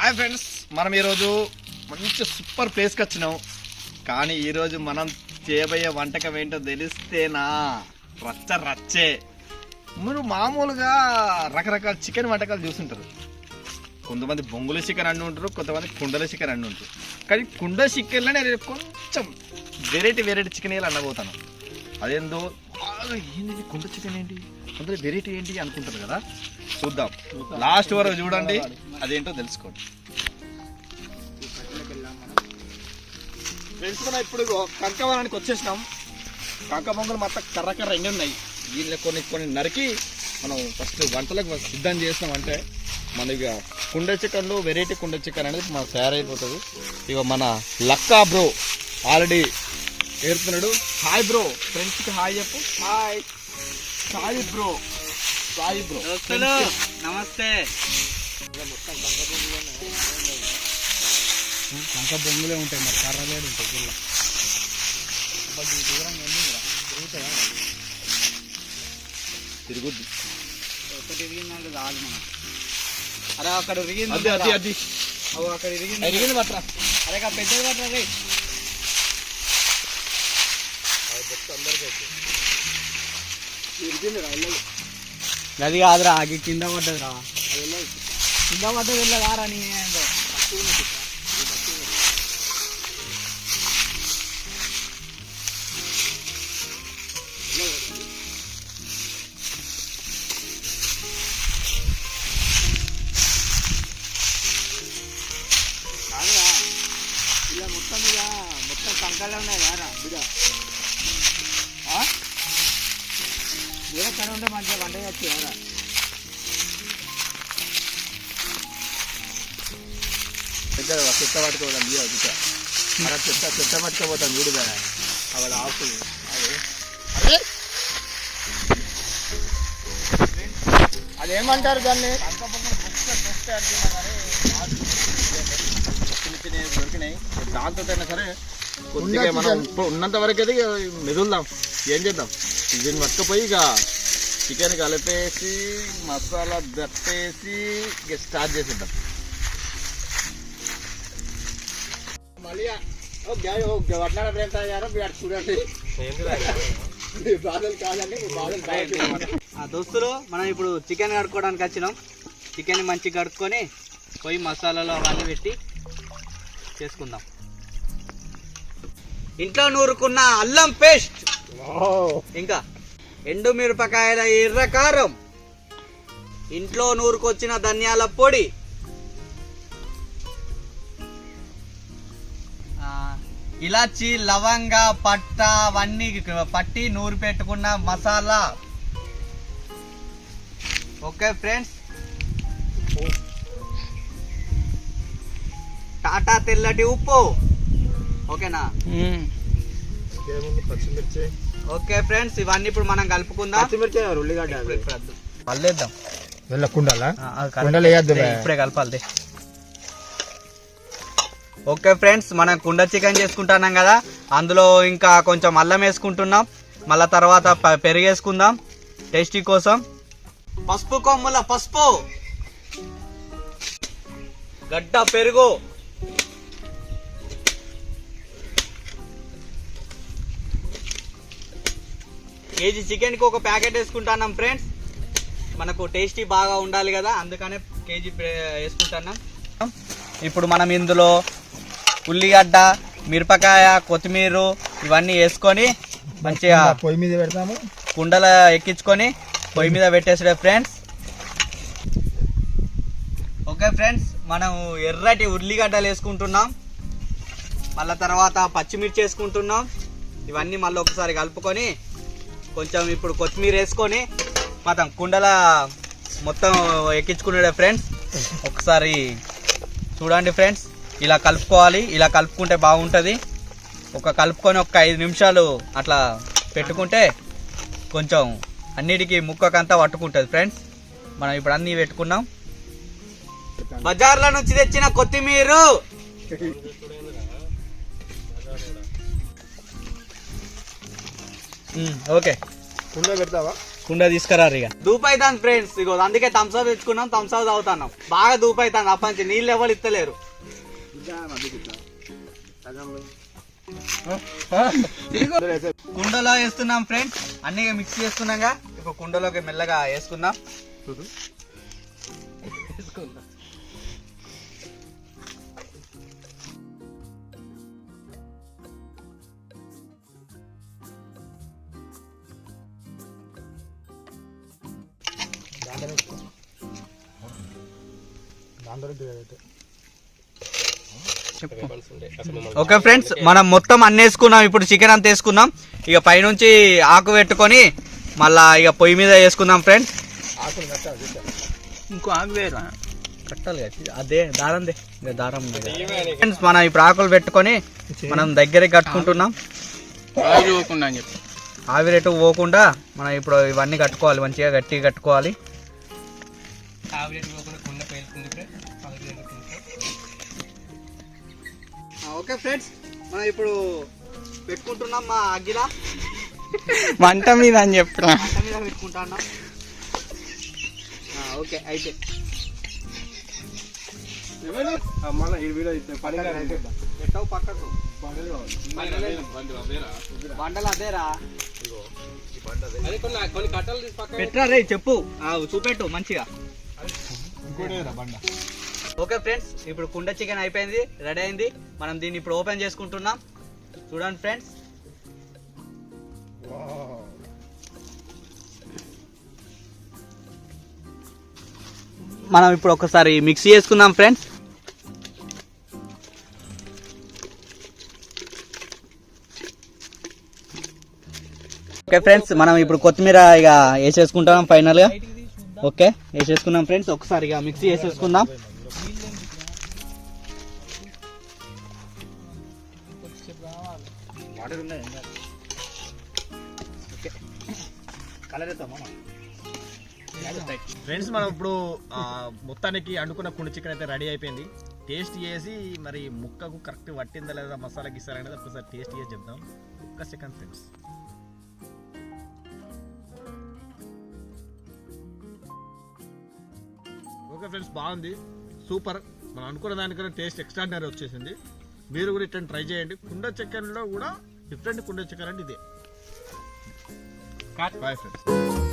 Hi friends, మనం ఈరోజు మంచి సూపర్ ప్లేస్కి వచ్చినాం. కానీ ఈరోజు మనం చేయబోయే వంటకం ఏంటో తెలిస్తేనా రచ్చే. మీరు మామూలుగా రకరకాల చికెన్ వంటకాలు చూస్తుంటారు. కొంతమంది బొంగుల చికెన్ అంటూ ఉంటారు, కొంతమంది కుండల చికెన్ అంటూ ఉంటారు. కానీ కుండ చికెన్లో నేను కొంచెం వెరైటీ చికెన్ వేయాలి అన్నబోతాను. అదేందో ఏంటి కుండ చికెన్ ఏంటి, అందులో వెరైటీ ఏంటి అనుకుంటారు కదా. చూద్దాం, లాస్ట్ వరకు చూడండి, అదేంటో తెలుసుకోండి. ఫ్రెండ్స్, మనం ఇప్పుడు కంకవనానికి వచ్చేసినాం. కంక బొంగులు మొత్తం కర్ర ఎండి ఉన్నాయి. వీళ్ళని కొన్ని నరికి మనం ఫస్ట్ వంటలకు సిద్ధం చేస్తాం. అంటే మన ఇక కుండ చికెన్లు వెరైటీ కుండ చికెన్ అనేది మనకు తయారైపోతుంది. ఇక మన లక్కా బ్రో ఆల్రెడీ ఏరుతున్నాడు. హాయ్ బ్రో, ఫ్రెండ్స్కి హాయ్ చెప్పు. Hi Sai bro. నమస్తే. కంక బొంగులే ఉంటాయి, మరి కర్రలేడు ఉంటాయి గిల్ల. తిరుగుద్ది ఒకటి ఇరిగిందంటే రాదు మనం. అరే అక్కడ ఇరిగింది, అది అక్కడ ఇరిగింది పట్టరా. అరే పెద్దది పట్టరా రే. అది కాదురా, అది కింద పడ్డది రా. కింద పడ్డది వెళ్ళగారా నీ మొత్తం కంకాలే ఉన్నాయి కారా బిడ్డ. వేరే ఉంటే మంచిగా వంట చేయొచ్చు కదా. చెత్త పట్టుకోవడం చెత్త పట్టుకోపోతాం చూడుగా. అవి ఆపు అదేమంటారు దాన్ని, దొరికినాయి. దాంతో అయినా సరే కొద్దిగా మనం ఉన్నంత వరకు అయితే మెదులుదాం. ఏం చేద్దాం, దీన్ని పట్టుకుపోయి ఇక చికెన్ కలిపేసి మసాలా దప్పేసి ఇక స్టార్ట్ చేసేద్దాం. మళ్ళీ దోస్తులు, మనం ఇప్పుడు చికెన్ కడుక్కోవడానికి వచ్చినాం. చికెన్ మంచిగా కడుక్కొని పోయి మసాలాలు అవన్నీ పెట్టి చేసుకుందాం. ఇంట్లో నూరుకున్న అల్లం పేస్ట్, ఇంకా ఎండు మిరపకాయల ఎర్రకారం, ఇంట్లో నూరుకొచ్చిన ధనియాల పొడి, ఇలాచి లవంగ పట్ట అవన్నీ పట్టి నూరు పెట్టుకున్న మసాలా. ఓకే ఫ్రెండ్స్, టాటా తెల్లటి ఉప్పు. ఓకేనా? పచ్చిమిర్చి. ఓకే ఫ్రెండ్స్, ఇవన్నీ ఇప్పుడు మనం కలుపుకుందాం. పచ్చిమిర్చి ఉల్లిగడ్డ మళ్ళేద్దాం. ఇప్పుడే కలపాలి. ఓకే ఫ్రెండ్స్, మనం కుండ చికెన్ చేసుకుంటున్నాం కదా, అందులో ఇంకా కొంచెం అల్లం వేసుకుంటున్నాం. మళ్ళా తర్వాత పెరుగు వేసుకుందాం టేస్టీ కోసం. పసుపు కొమ్ముల పసుపు, గడ్డ పెరుగు, కేజీ చికెన్కి ఒక ప్యాకెట్ వేసుకుంటున్నాం ఫ్రెండ్స్. మనకు టేస్టీ బాగా ఉండాలి కదా, అందుకనే కేజీ వేసుకుంటున్నాం. ఇప్పుడు మనం ఇందులో ఉల్లిగడ్డ, మిరపకాయ, కొత్తిమీర ఇవన్నీ వేసుకొని మంచిగా పొయ్యి మీద పెడతాము. కుండల ఎక్కించుకొని పొయ్యి మీద పెట్టేసాడే ఫ్రెండ్స్. ఓకే ఫ్రెండ్స్, మనం ఎర్రటి ఉల్లిగడ్డలు వేసుకుంటున్నాం. మళ్ళీ తర్వాత పచ్చిమిర్చి వేసుకుంటున్నాం. ఇవన్నీ మళ్ళీ ఒకసారి కలుపుకొని కొంచెం ఇప్పుడు కొత్తిమీర వేసుకొని మొత్తం కుండల మొత్తం ఎక్కించుకున్నాడే ఫ్రెండ్స్. ఒకసారి చూడండి ఫ్రెండ్స్, ఇలా కలుపుకోవాలి. ఇలా కలుపుకుంటే బాగుంటుంది. కలుపుకొని ఒక 5 నిమిషాలు అట్లా పెట్టుకుంటే కొంచెం అన్నిటికీ ముక్కకంతా పట్టుకుంటుంది ఫ్రెండ్స్. మనం ఇప్పుడు అన్నీ పెట్టుకున్నాం. బజార్ల నుంచి తెచ్చిన కొత్తిమీర. ఓకే, కుండ పెడతావా? కుండ తీసుకురారు ఇక దూపు అవుతాను ఫ్రెండ్స్. ఇగో అందుకే థమ్స్అప్ తెచ్చుకున్నాం, థమ్స్అప్ తాగుతున్నాం. బాగా దూపు అవుతాను అప్పటి నీళ్ళు ఎవరు ఇస్తలేరు. కుండలో వేస్తున్నాం ఫ్రెండ్స్, అన్ని మిక్స్ చేస్తున్నాగా. ఇప్పుడు కుండలోకి మెల్లగా వేసుకుందాం. ఓకే ఫ్రెండ్స్, మనం మొత్తం అన్ని వేసుకున్నాం. ఇప్పుడు చికెన్ అంతా వేసుకున్నాం. ఇక పైనుంచి ఆకు పెట్టుకొని మళ్ళా ఇక పొయ్యి మీద వేసుకుందాం ఫ్రెండ్స్. ఇంకో ఆకు వేరా కట్టాలి అదే దారం దారం ఫ్రెండ్స్. మనం ఇప్పుడు ఆకులు పెట్టుకొని మనం దగ్గరికి కట్టుకుంటున్నాం. అని చెప్పి ఆవిరేటు పోకుండా మనం ఇప్పుడు ఇవన్నీ కట్టుకోవాలి, మంచిగా గట్టిగా కట్టుకోవాలి. ఓకే ఫ్రెండ్స్, మనం ఇప్పుడు పెట్టుకుంటున్నాం మా అగ్గిలా. మంట మీద అని చెప్పరా మంట మీద పెట్టుకుంటున్నాం. ఓకే అయితే పెట్టవు పక్కకు బండలు అదేరా పెట్టరా రే చెప్పు చూపెట్టు మంచిగా. ఓకే ఫ్రెండ్స్, ఇప్పుడు కుండ చికెన్ అయిపోయింది, రెడీ అయింది. మనం దీన్ని ఇప్పుడు ఓపెన్ చేసుకుంటున్నాం. చూడండి ఫ్రెండ్స్, మనం ఇప్పుడు ఒకసారి మిక్సీ చేసుకుందాం ఫ్రెండ్స్. ఓకే ఫ్రెండ్స్, మనం ఇప్పుడు కొత్తిమీర ఇక వేసేసుకుంటాం ఫైనల్ గా. ఓకే వేసేసుకున్నాం ఫ్రెండ్స్, ఒకసారి ఇక మిక్సీ వేసేసుకుందాం. ఫ్రెండ్స్, మనం ఇప్పుడు మొత్తానికి అనుకున్న కుండ చికెన్ అయితే రెడీ అయిపోయింది. టేస్ట్ చేసి మరి ముక్కకు కరెక్ట్ పట్టిందా లేదా, మసాలా గిసాలా అనేది ఒకసారి టేస్ట్ చేసి చెప్దాం. ఒక్క సెకండ్ ఫ్రెండ్స్. ఓకే ఫ్రెండ్స్, బాగుంది, సూపర్. మనం అనుకున్న దానికన్నా టేస్ట్ ఎక్స్ట్రాడినరీ వచ్చేసింది. మీరు కూడా ఇట్లా ట్రై చేయండి. కుండ చికెన్లో కూడా డిఫరెంట్ కుండ చికెన్ అంటే ఇదే. Bye friends.